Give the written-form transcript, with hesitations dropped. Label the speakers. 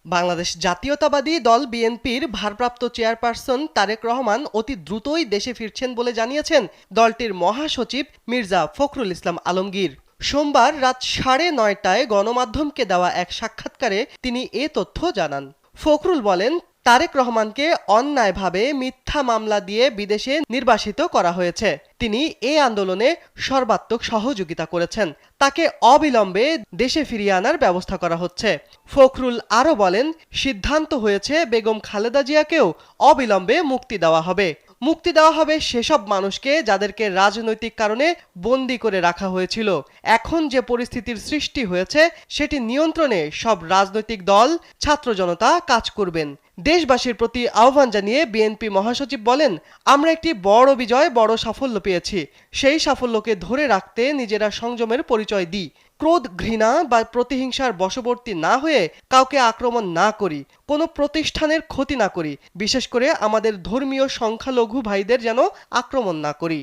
Speaker 1: বাংলাদেশ জাতীয়তাবাদী দল বিএনপির ভারপ্রাপ্ত চেয়ারপারসন তারেক রহমান অতি দ্রুতই দেশে ফিরছেন বলে জানিয়েছেন দলটির মহাসচিব মির্জা ফখরুল ইসলাম আলমগীর। সোমবার রাত 9:30টায় গণমাধ্যমকে দেওয়া এক সাক্ষাৎকারে তিনি এ তথ্য জানান। ফখরুল বলেন, তারেক রহমানকে অন্যায়ভাবে মিথ্যা মামলা দিয়ে বিদেশে নির্বাসিত করা হয়েছে। তিনি এ আন্দোলনে সর্বাত্মক সহযোগিতা করেছেন। তাকে অবিলম্বে দেশে ফিরিয়ে আনার ব্যবস্থা করা হচ্ছে। ফখরুল আরও বলেন, সিদ্ধান্ত হয়েছে বেগম খালেদা জিয়াকেও অবিলম্বে মুক্তি দেওয়া হবে। মুক্তি দেওয়া হবে সেসব মানুষকে যাদেরকে রাজনৈতিক কারণে বন্দী করে রাখা হয়েছিল। এখন যে পরিস্থিতির সৃষ্টি হয়েছে সেটি নিয়ন্ত্রণে সব রাজনৈতিক দল, ছাত্র জনতা কাজ করবেন। দেশবাসীর প্রতি আহ্বান জানিয়ে বিএনপি মহাসচিব বলেন, আমরা একটি বড় বিজয়, বড় সাফল্য পেয়েছি। সেই সাফল্যকে ধরে রাখতে নিজেরা সংযমের পরিচয় দিই। ক্রোধ, ঘৃণা বা প্রতিহিংসার বশবর্তী না হয়ে কাউকে আক্রমণ না করি, কোনো প্রতিষ্ঠানের ক্ষতি না করি, বিশেষ করে আমাদের ধর্মীয় সংখ্যালঘু ভাইদের যেন আক্রমণ না করি।